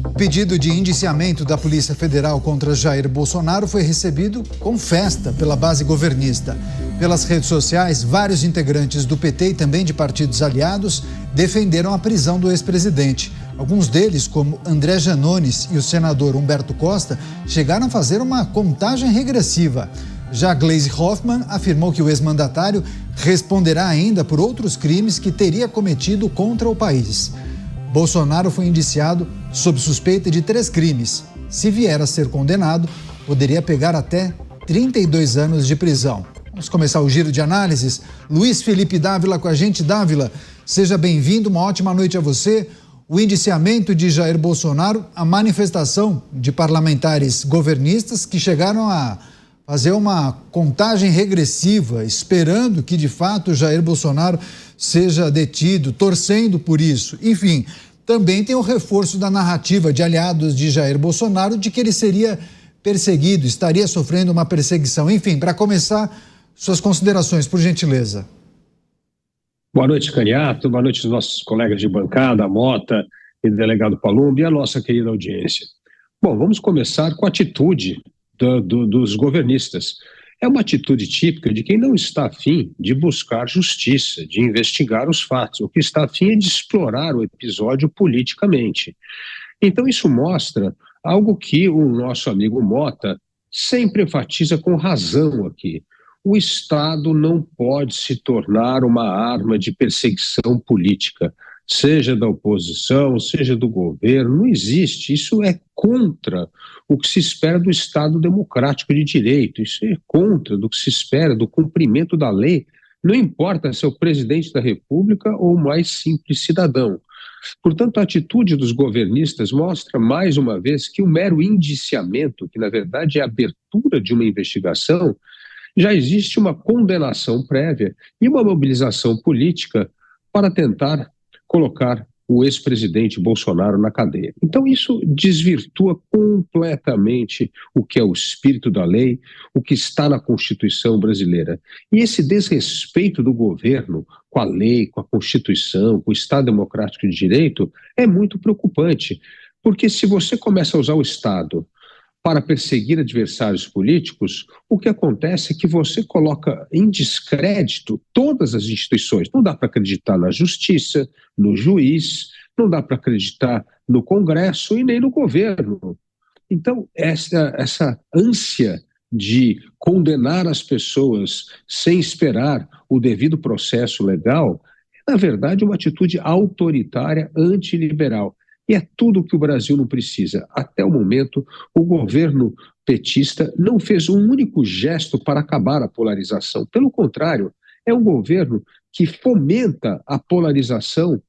O pedido de indiciamento da Polícia Federal contra Jair Bolsonaro foi recebido com festa pela base governista. Pelas redes sociais, vários integrantes do PT e também de partidos aliados defenderam a prisão do ex-presidente. Alguns deles, como André Janones e o senador Humberto Costa, chegaram a fazer uma contagem regressiva. Já Gleisi Hoffmann afirmou que o ex-mandatário responderá ainda por outros crimes que teria cometido contra o país. Bolsonaro foi indiciado sob suspeita de 3 crimes. Se vier a ser condenado, poderia pegar até 32 anos de prisão. Vamos começar o giro de análises. Luiz Felipe Dávila com a gente. Dávila, seja bem-vindo, uma ótima noite a você. O indiciamento de Jair Bolsonaro, a manifestação de parlamentares governistas que chegaram a fazer uma contagem regressiva, esperando que, de fato, Jair Bolsonaro seja detido, torcendo por isso. Enfim, também tem o reforço da narrativa de aliados de Jair Bolsonaro de que ele seria perseguido, estaria sofrendo uma perseguição. Enfim, para começar, suas considerações, por gentileza. Boa noite, Caniato. Boa noite aos nossos colegas de bancada, a Mota e o delegado Palumbo e a nossa querida audiência. Bom, vamos começar com a atitude dos governistas. É uma atitude típica de quem não está afim de buscar justiça, de investigar os fatos. O que está afim é de explorar o episódio politicamente. Então isso mostra algo que o nosso amigo Mota sempre enfatiza com razão aqui. O Estado não pode se tornar uma arma de perseguição política, seja da oposição, seja do governo, não existe. Isso é contra o que se espera do Estado democrático de direito, isso é contra do que se espera do cumprimento da lei, não importa se é o presidente da República ou o mais simples cidadão. Portanto, a atitude dos governistas mostra, mais uma vez, que o mero indiciamento, que na verdade é a abertura de uma investigação, já existe uma condenação prévia e uma mobilização política para tentar colocar o ex-presidente Bolsonaro na cadeia. Então isso desvirtua completamente o que é o espírito da lei, o que está na Constituição brasileira. E esse desrespeito do governo com a lei, com a Constituição, com o Estado Democrático de Direito é muito preocupante, porque se você começa a usar o Estado para perseguir adversários políticos, o que acontece é que você coloca em descrédito todas as instituições. Não dá para acreditar na justiça, no juiz, não dá para acreditar no Congresso e nem no governo. Então, essa ânsia de condenar as pessoas sem esperar o devido processo legal é, na verdade, uma atitude autoritária, antiliberal. E é tudo o que o Brasil não precisa. Até o momento, o governo petista não fez um único gesto para acabar a polarização. Pelo contrário, é um governo que fomenta a polarização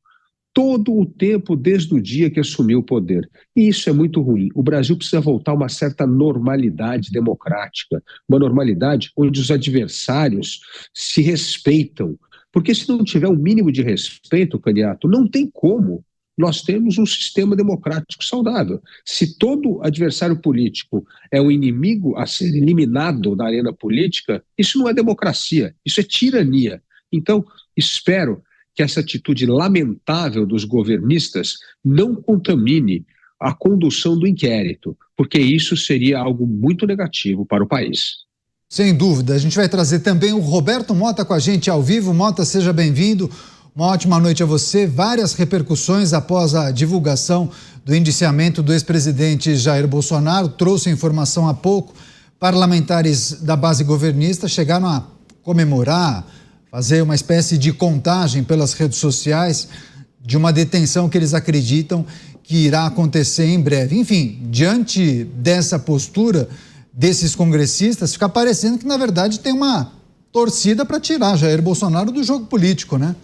todo o tempo desde o dia que assumiu o poder. E isso é muito ruim. O Brasil precisa voltar a uma certa normalidade democrática, uma normalidade onde os adversários se respeitam. Porque se não tiver um mínimo de respeito, Caniato, não tem como nós temos um sistema democrático saudável. Se todo adversário político é um inimigo a ser eliminado da arena política, isso não é democracia, isso é tirania. Então, espero que essa atitude lamentável dos governistas não contamine a condução do inquérito, porque isso seria algo muito negativo para o país. Sem dúvida. A gente vai trazer também o Roberto Mota com a gente ao vivo. Mota, seja bem-vindo. Uma ótima noite a você. Várias repercussões após a divulgação do indiciamento do ex-presidente Jair Bolsonaro. Trouxe a informação há pouco. Parlamentares da base governista chegaram a comemorar, fazer uma espécie de contagem pelas redes sociais de uma detenção que eles acreditam que irá acontecer em breve. Enfim, diante dessa postura desses congressistas, fica parecendo que, na verdade, tem uma torcida para tirar Jair Bolsonaro do jogo político, né?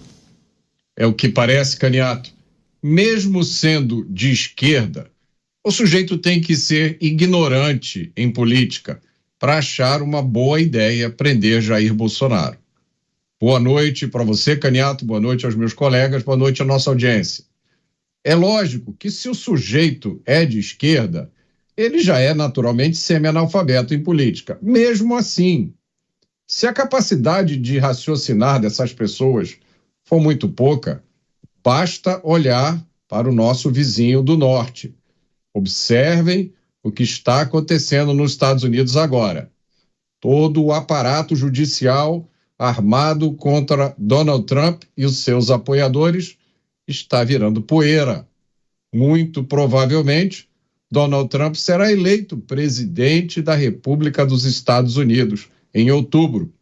É o que parece, Caniato. Mesmo sendo de esquerda, o sujeito tem que ser ignorante em política para achar uma boa ideia prender Jair Bolsonaro. Boa noite para você, Caniato, boa noite aos meus colegas, boa noite à nossa audiência. É lógico que se o sujeito é de esquerda, ele já é naturalmente semi-analfabeto em política. Mesmo assim, se a capacidade de raciocinar dessas pessoas for muito pouca, basta olhar para o nosso vizinho do norte. Observem o que está acontecendo nos Estados Unidos agora. Todo o aparato judicial armado contra Donald Trump e os seus apoiadores está virando poeira. Muito provavelmente, Donald Trump será eleito presidente da República dos Estados Unidos em outubro.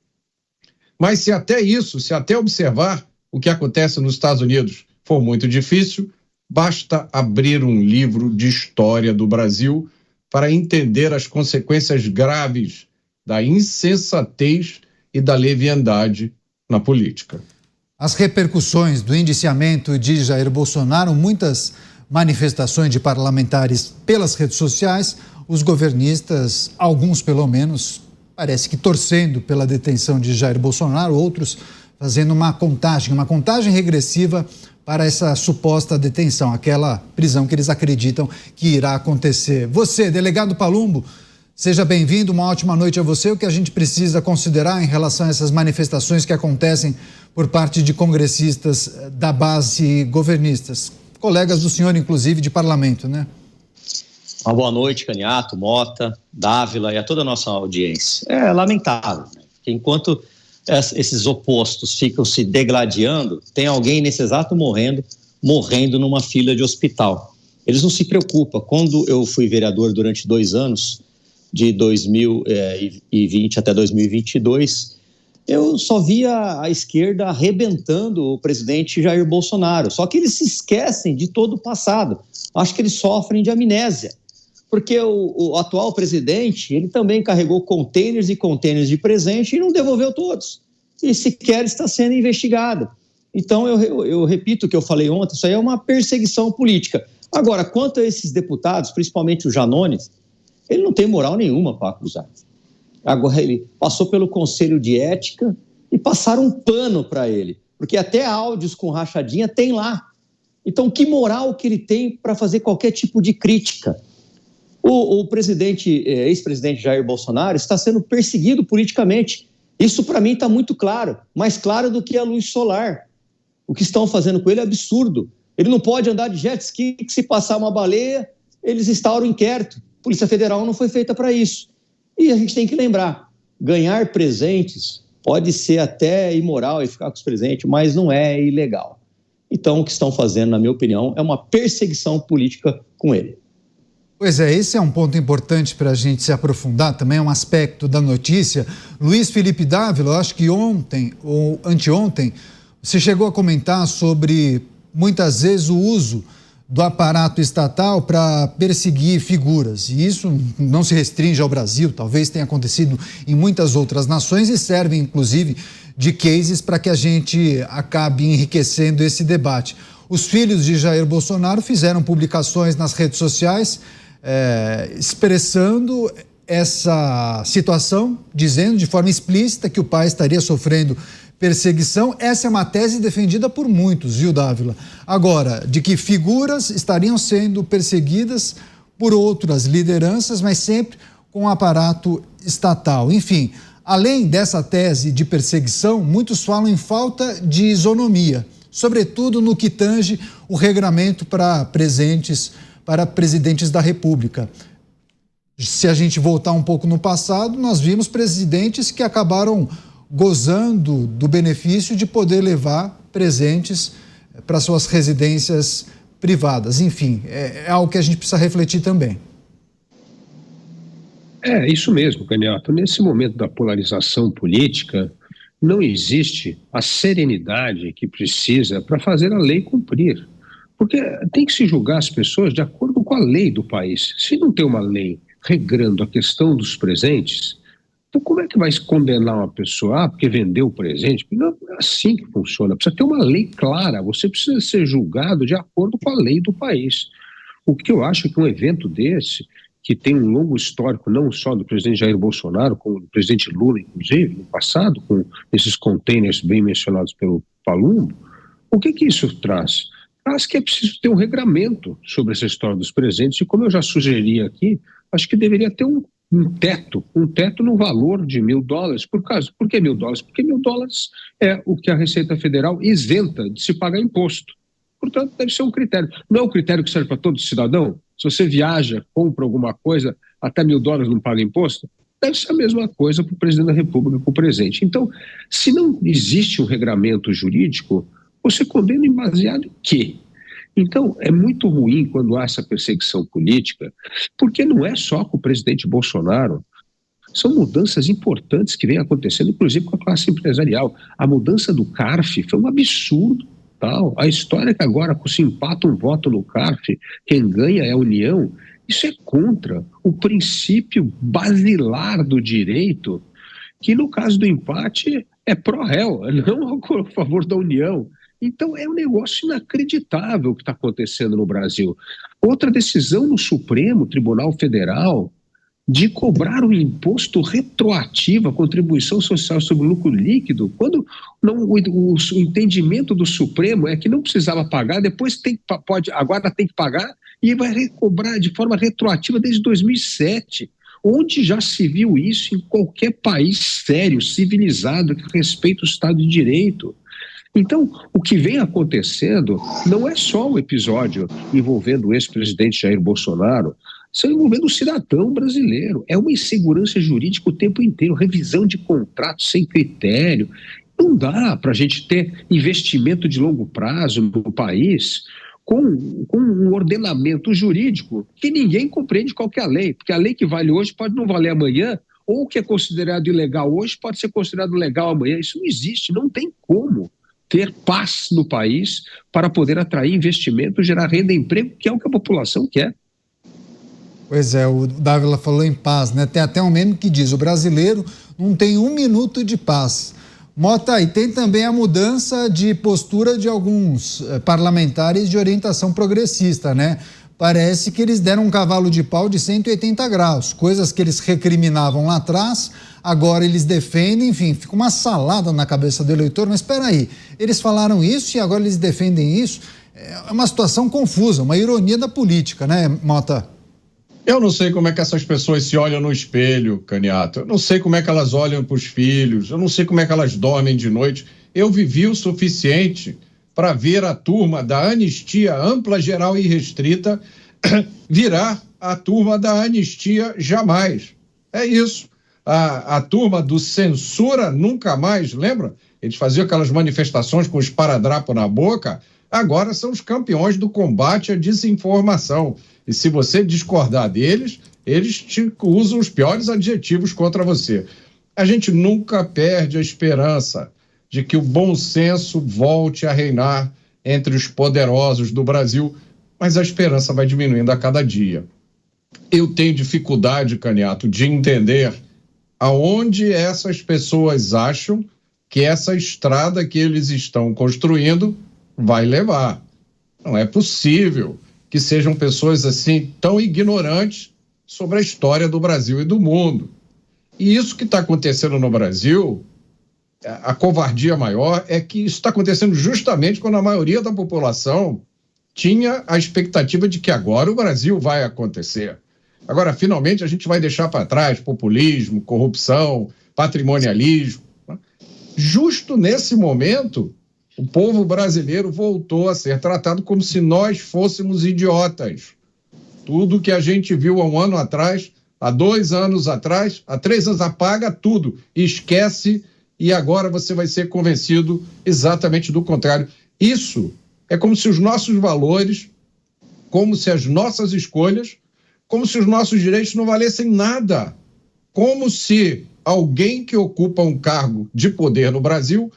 Mas se até observar o que acontece nos Estados Unidos for muito difícil, basta abrir um livro de história do Brasil para entender as consequências graves da insensatez e da leviandade na política. As repercussões do indiciamento de Jair Bolsonaro, muitas manifestações de parlamentares pelas redes sociais, os governistas, alguns pelo menos, parece que torcendo pela detenção de Jair Bolsonaro, outros fazendo uma contagem regressiva para essa suposta detenção, aquela prisão que eles acreditam que irá acontecer. Você, delegado Palumbo, seja bem-vindo, uma ótima noite a você. O que a gente precisa considerar em relação a essas manifestações que acontecem por parte de congressistas da base governistas, colegas do senhor, inclusive, de parlamento, né? Uma boa noite, Caniato, Mota, Dávila e a toda a nossa audiência. É lamentável, né? Porque enquanto esses opostos ficam se degladiando, tem alguém nesse exato morrendo numa fila de hospital. Eles não se preocupam. Quando eu fui vereador durante 2 anos, de 2020 até 2022, eu só via a esquerda arrebentando o presidente Jair Bolsonaro. Só que eles se esquecem de todo o passado. Acho que eles sofrem de amnésia. Porque o atual presidente, ele também carregou containers e containers de presente e não devolveu todos. E sequer está sendo investigado. Então, eu repito o que eu falei ontem, isso aí é uma perseguição política. Agora, quanto a esses deputados, principalmente o Janones, ele não tem moral nenhuma para acusar. Agora, ele passou pelo Conselho de Ética e passaram um pano para ele, porque até áudios com rachadinha tem lá. Então, que moral que ele tem para fazer qualquer tipo de crítica? O ex-presidente Jair Bolsonaro está sendo perseguido politicamente. Isso, para mim, está muito claro, mais claro do que a luz solar. O que estão fazendo com ele é absurdo. Ele não pode andar de jet ski, que se passar uma baleia, eles instauram inquérito. A Polícia Federal não foi feita para isso. E a gente tem que lembrar, ganhar presentes pode ser até imoral e ficar com os presentes, mas não é ilegal. Então, o que estão fazendo, na minha opinião, é uma perseguição política com ele. Pois é, esse é um ponto importante para a gente se aprofundar, também é um aspecto da notícia. Luiz Felipe Dávila, eu acho que ontem ou anteontem, você chegou a comentar sobre, muitas vezes, o uso do aparato estatal para perseguir figuras. E isso não se restringe ao Brasil, talvez tenha acontecido em muitas outras nações e serve, inclusive, de cases para que a gente acabe enriquecendo esse debate. Os filhos de Jair Bolsonaro fizeram publicações nas redes sociais expressando essa situação, dizendo de forma explícita que o pai estaria sofrendo perseguição. Essa é uma tese defendida por muitos, viu, Dávila? Agora, de que figuras estariam sendo perseguidas por outras lideranças, mas sempre com o aparato estatal. Enfim, além dessa tese de perseguição, muitos falam em falta de isonomia, sobretudo no que tange o regramento para presidentes da República. Se a gente voltar um pouco no passado, nós vimos presidentes que acabaram gozando do benefício de poder levar presentes para suas residências privadas. Enfim, é algo que a gente precisa refletir também. É isso mesmo, Caniato. Nesse momento da polarização política, não existe a serenidade que precisa para fazer a lei cumprir. Porque tem que se julgar as pessoas de acordo com a lei do país. Se não tem uma lei regrando a questão dos presentes, então como é que vai se condenar uma pessoa? Porque vendeu o presente? Não é assim que funciona. Precisa ter uma lei clara. Você precisa ser julgado de acordo com a lei do país. O que eu acho é que um evento desse, que tem um longo histórico não só do presidente Jair Bolsonaro, como do presidente Lula, inclusive, no passado, com esses containers bem mencionados pelo Palumbo, o que isso traz? Acho que é preciso ter um regramento sobre essa história dos presentes e, como eu já sugeri aqui, acho que deveria ter um teto no valor de $1.000. Por que $1.000? Porque $1.000 é o que a Receita Federal isenta de se pagar imposto. Portanto, deve ser um critério. Não é um critério que serve para todo cidadão? Se você viaja, compra alguma coisa, até $1.000 não paga imposto, deve ser a mesma coisa para o presidente da República com o presente. Então, se não existe um regramento jurídico, você condena em baseado em quê? Então, é muito ruim quando há essa perseguição política, porque não é só com o presidente Bolsonaro. São mudanças importantes que vêm acontecendo, inclusive com a classe empresarial. A mudança do CARF foi um absurdo. Tal. A história é que agora, se empata um voto no CARF, quem ganha é a União. Isso é contra o princípio basilar do direito, que no caso do empate é pró-réu, não a favor da União. Então é um negócio inacreditável o que está acontecendo no Brasil. Outra decisão no Supremo Tribunal Federal de cobrar um imposto retroativo, a contribuição social sobre o lucro líquido, quando não, o entendimento do Supremo é que não precisava pagar, depois agora tem que pagar e vai recobrar de forma retroativa desde 2007. Onde já se viu isso em qualquer país sério, civilizado, que respeita o Estado de Direito? Então, o que vem acontecendo não é só o episódio envolvendo o ex-presidente Jair Bolsonaro, estão envolvendo o cidadão brasileiro. É uma insegurança jurídica o tempo inteiro, revisão de contratos sem critério. Não dá para a gente ter investimento de longo prazo no país com um ordenamento jurídico que ninguém compreende qual que é a lei, porque a lei que vale hoje pode não valer amanhã, ou o que é considerado ilegal hoje pode ser considerado legal amanhã. Isso não existe, não tem como ter paz no país para poder atrair investimento, gerar renda e emprego, que é o que a população quer. Pois é, o Dávila falou em paz, né? Tem até um meme que diz: o brasileiro não tem um minuto de paz. Mota, e tem também a mudança de postura de alguns parlamentares de orientação progressista, né? Parece que eles deram um cavalo de pau de 180 graus, coisas que eles recriminavam lá atrás, agora eles defendem, enfim, fica uma salada na cabeça do eleitor. Mas espera aí, eles falaram isso e agora eles defendem isso? É uma situação confusa, uma ironia da política, né, Mota? Eu não sei como é que essas pessoas se olham no espelho, Caniato. Eu não sei como é que elas olham para os filhos. Eu não sei como é que elas dormem de noite. Eu vivi o suficiente para ver a turma da anistia ampla, geral e restrita virar a turma da anistia jamais. É isso. A turma do censura nunca mais, lembra? Eles faziam aquelas manifestações com esparadrapo na boca. Agora são os campeões do combate à desinformação. E se você discordar deles, eles te usam os piores adjetivos contra você. A gente nunca perde a esperança de que o bom senso volte a reinar entre os poderosos do Brasil, mas a esperança vai diminuindo a cada dia. Eu tenho dificuldade, Caniato, de entender aonde essas pessoas acham que essa estrada que eles estão construindo vai levar. Não é possível que sejam pessoas assim tão ignorantes sobre a história do Brasil e do mundo. E isso que está acontecendo no Brasil, a covardia maior é que isso está acontecendo justamente quando a maioria da população tinha a expectativa de que agora o Brasil vai acontecer. Agora, finalmente, a gente vai deixar para trás populismo, corrupção, patrimonialismo. Justo nesse momento, o povo brasileiro voltou a ser tratado como se nós fôssemos idiotas. Tudo que a gente viu há um ano atrás, há 2 anos atrás, há 3 anos, apaga tudo, esquece, e agora você vai ser convencido exatamente do contrário. Isso é como se os nossos valores, como se as nossas escolhas, como se os nossos direitos não valessem nada. Como se alguém que ocupa um cargo de poder no Brasil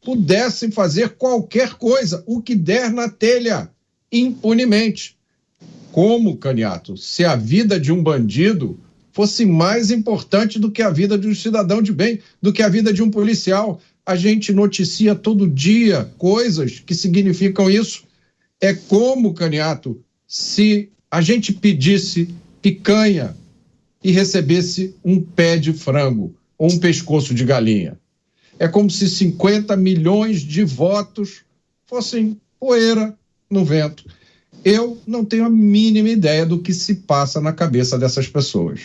pudesse fazer qualquer coisa, o que der na telha, impunemente. Como, Caniato, se a vida de um bandido fosse mais importante do que a vida de um cidadão de bem, do que a vida de um policial. A gente noticia todo dia coisas que significam isso. É como, Caniato, se a gente pedisse picanha e recebesse um pé de frango ou um pescoço de galinha. É como se 50 milhões de votos fossem poeira no vento. Eu não tenho a mínima ideia do que se passa na cabeça dessas pessoas.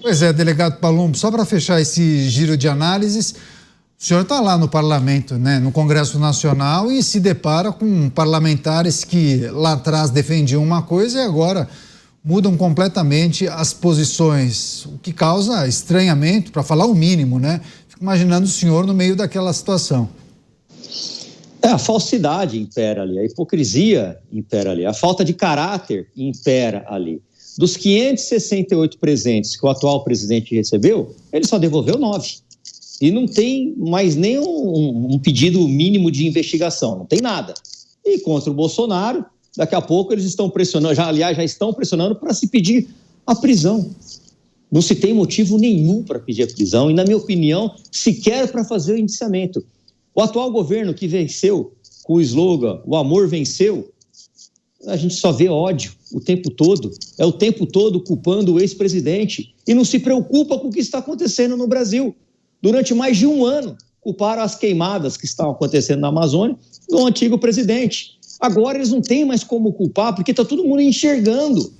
Pois é, delegado Palumbo, só para fechar esse giro de análises, o senhor está lá no parlamento, né, no Congresso Nacional, e se depara com parlamentares que lá atrás defendiam uma coisa e agora mudam completamente as posições, o que causa estranhamento, para falar o mínimo, né? Fico imaginando o senhor no meio daquela situação. A falsidade impera ali, a hipocrisia impera ali, a falta de caráter impera ali. Dos 568 presentes que o atual presidente recebeu, ele só devolveu 9. E não tem mais nem um pedido mínimo de investigação, não tem nada. E contra o Bolsonaro, daqui a pouco eles estão pressionando, já estão pressionando para se pedir a prisão. Não se tem motivo nenhum para pedir a prisão e, na minha opinião, sequer para fazer o indiciamento. O atual governo que venceu com o slogan "O amor venceu", a gente só vê ódio o tempo todo. É o tempo todo culpando o ex-presidente e não se preocupa com o que está acontecendo no Brasil. Durante mais de um ano, culparam as queimadas que estão acontecendo na Amazônia do antigo presidente. Agora eles não têm mais como culpar, porque está todo mundo enxergando.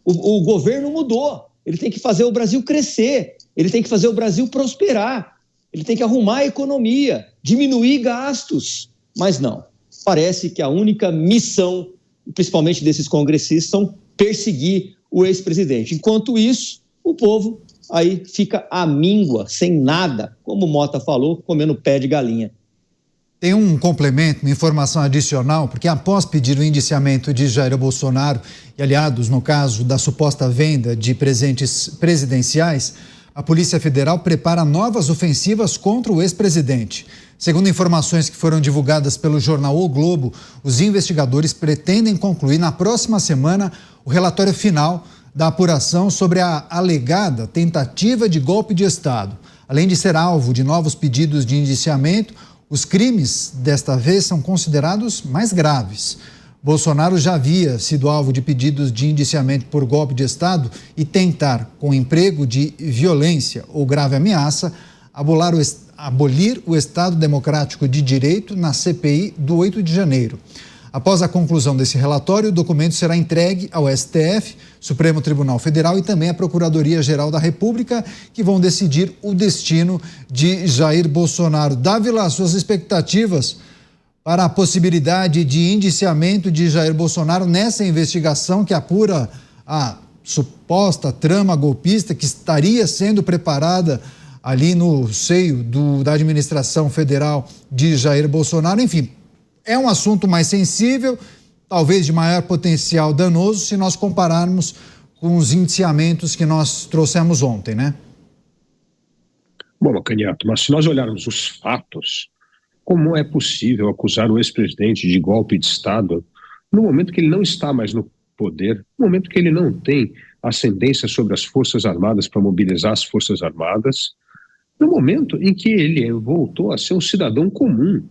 O governo mudou. Ele tem que fazer o Brasil crescer. Ele tem que fazer o Brasil prosperar. Ele tem que arrumar a economia, diminuir gastos. Mas não. Parece que a única missão, principalmente desses congressistas, são perseguir o ex-presidente. Enquanto isso, o povo aí fica à míngua, sem nada, como o Mota falou, comendo pé de galinha. Tem um complemento, uma informação adicional, porque após pedir o indiciamento de Jair Bolsonaro e aliados no caso da suposta venda de presentes presidenciais, a Polícia Federal prepara novas ofensivas contra o ex-presidente. Segundo informações que foram divulgadas pelo jornal O Globo, os investigadores pretendem concluir na próxima semana o relatório final da apuração sobre a alegada tentativa de golpe de Estado. Além de ser alvo de novos pedidos de indiciamento, os crimes desta vez são considerados mais graves. Bolsonaro já havia sido alvo de pedidos de indiciamento por golpe de Estado e tentar, com emprego de violência ou grave ameaça, abolir o Estado Democrático de Direito na CPI do 8 de janeiro. Após a conclusão desse relatório, o documento será entregue ao STF, Supremo Tribunal Federal, e também à Procuradoria-Geral da República, que vão decidir o destino de Jair Bolsonaro. Dávila, suas expectativas para a possibilidade de indiciamento de Jair Bolsonaro nessa investigação que apura a suposta trama golpista que estaria sendo preparada ali no seio da administração federal de Jair Bolsonaro. Enfim, é um assunto mais sensível, talvez de maior potencial danoso, se nós compararmos com os indiciamentos que nós trouxemos ontem, né? Bom, Macaniato, mas se nós olharmos os fatos, como é possível acusar o ex-presidente de golpe de Estado no momento que ele não está mais no poder, no momento que ele não tem ascendência sobre as Forças Armadas para mobilizar as Forças Armadas, no momento em que ele voltou a ser um cidadão comum?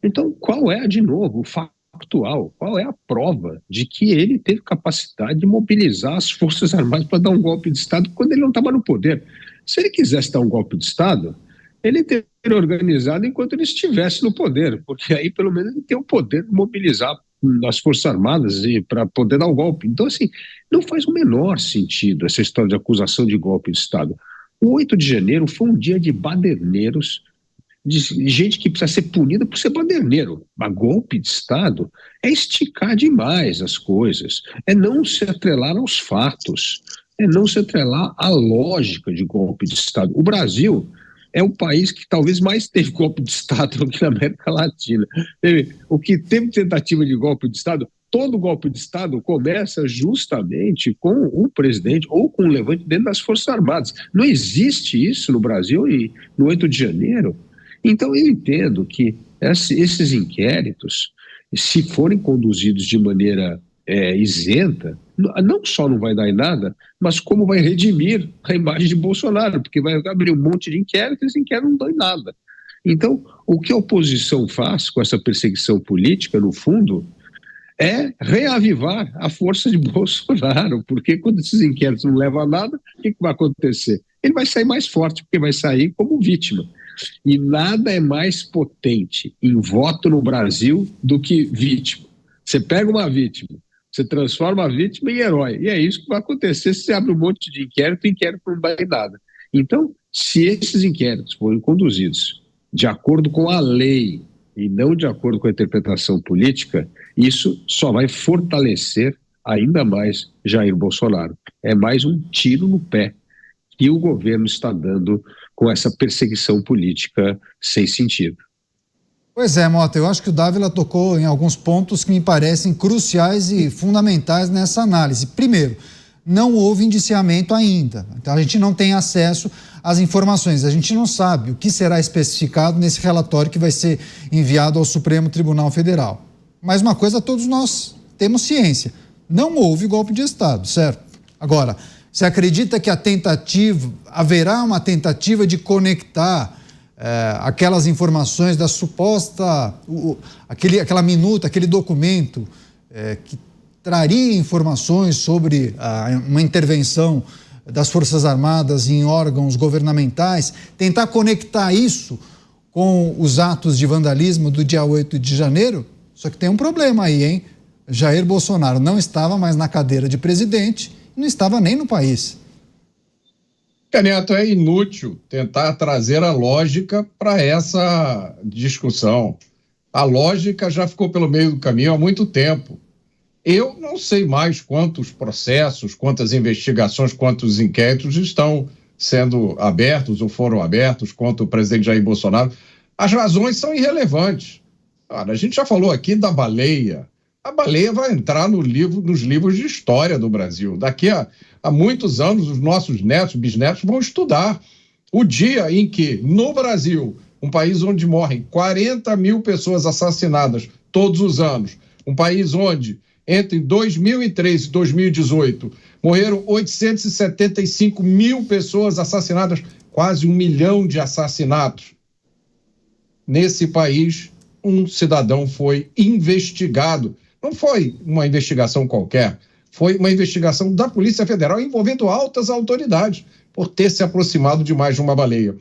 Então, qual é, de novo, o factual? Qual é a prova de que ele teve capacidade de mobilizar as Forças Armadas para dar um golpe de Estado quando ele não estava no poder? Se ele quisesse dar um golpe de Estado, ele teria organizado enquanto ele estivesse no poder, porque aí pelo menos ele tem o poder de mobilizar as Forças Armadas para poder dar o golpe. Então, assim, não faz o menor sentido essa história de acusação de golpe de Estado. O 8 de janeiro foi um dia de baderneiros, de gente que precisa ser punida por ser baderneiro. Mas golpe de Estado é esticar demais as coisas, é não se atrelar aos fatos, é não se atrelar à lógica de golpe de Estado. O Brasil é o país que talvez mais teve golpe de Estado aqui na América Latina. O que teve tentativa de golpe de Estado, todo golpe de Estado começa justamente com o presidente ou com o levante dentro das Forças Armadas. Não existe isso no Brasil e no 8 de janeiro. Então eu entendo que esses inquéritos, se forem conduzidos de maneira isenta, não só não vai dar em nada, mas como vai redimir a imagem de Bolsonaro, porque vai abrir um monte de inquéritos e esses inquéritos não dão em nada. Então, o que a oposição faz com essa perseguição política, no fundo, é reavivar a força de Bolsonaro, porque quando esses inquéritos não levam a nada, o que vai acontecer? Ele vai sair mais forte, porque vai sair como vítima. E nada é mais potente em voto no Brasil do que vítima. Você pega uma vítima, você transforma a vítima em herói. E é isso que vai acontecer se você abre um monte de inquérito, o inquérito não dá em nada. Então, se esses inquéritos forem conduzidos de acordo com a lei e não de acordo com a interpretação política, isso só vai fortalecer ainda mais Jair Bolsonaro. É mais um tiro no pé que o governo está dando com essa perseguição política sem sentido. Pois é, Mota, eu acho que o Dávila tocou em alguns pontos que me parecem cruciais e fundamentais nessa análise. Primeiro, não houve indiciamento ainda, então a gente não tem acesso às informações, a gente não sabe o que será especificado nesse relatório que vai ser enviado ao Supremo Tribunal Federal. Mas uma coisa todos nós temos ciência, não houve golpe de Estado, certo? Agora, você acredita que haverá uma tentativa de conectar aquelas informações da suposta, aquela minuta, aquele documento que traria informações sobre uma intervenção das Forças Armadas em órgãos governamentais, tentar conectar isso com os atos de vandalismo do dia 8 de janeiro? Só que tem um problema aí, hein? Jair Bolsonaro não estava mais na cadeira de presidente, não estava nem no país. Neto, é inútil tentar trazer a lógica para essa discussão. A lógica já ficou pelo meio do caminho há muito tempo. Eu não sei mais quantos processos, quantas investigações, quantos inquéritos estão sendo abertos ou foram abertos contra o presidente Jair Bolsonaro. As razões são irrelevantes. Olha, a gente já falou aqui da baleia. A baleia vai entrar nos livros de história do Brasil. Daqui a muitos anos, os nossos netos, bisnetos vão estudar o dia em que, no Brasil, um país onde morrem 40 mil pessoas assassinadas todos os anos, um país onde, entre 2003 e 2018, morreram 875 mil pessoas assassinadas, quase 1 milhão de assassinatos. Nesse país, um cidadão foi investigado. Não foi uma investigação qualquer, foi uma investigação da Polícia Federal envolvendo altas autoridades por ter se aproximado de mais de uma baleia.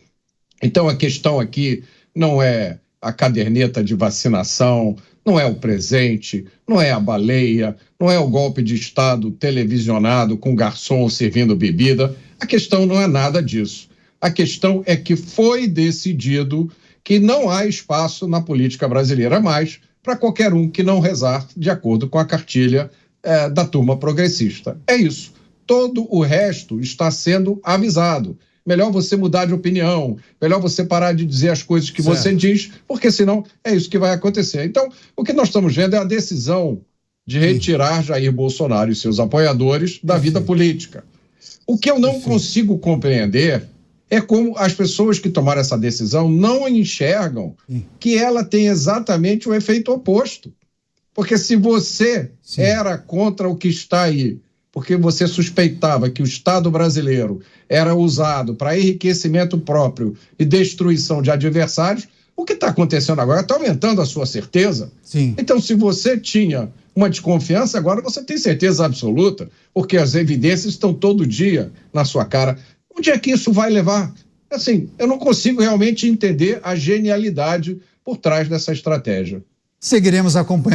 Então a questão aqui não é a caderneta de vacinação, não é o presente, não é a baleia, não é o golpe de Estado televisionado com garçom servindo bebida. A questão não é nada disso. A questão é que foi decidido que não há espaço na política brasileira mais para qualquer um que não rezar de acordo com a cartilha da turma progressista. É isso. Todo o resto está sendo avisado. Melhor você mudar de opinião, melhor você parar de dizer as coisas que você diz, porque senão é isso que vai acontecer. Então, o que nós estamos vendo é a decisão de retirar Jair Bolsonaro e seus apoiadores da vida política. O que eu não consigo compreender é como as pessoas que tomaram essa decisão não enxergam que ela tem exatamente o efeito oposto. Porque se você era contra o que está aí, porque você suspeitava que o Estado brasileiro era usado para enriquecimento próprio e destruição de adversários, o que está acontecendo agora está aumentando a sua certeza. Sim. Então, se você tinha uma desconfiança, agora você tem certeza absoluta, porque as evidências estão todo dia na sua cara. Onde é que isso vai levar? Assim, eu não consigo realmente entender a genialidade por trás dessa estratégia. Seguiremos acompanhando.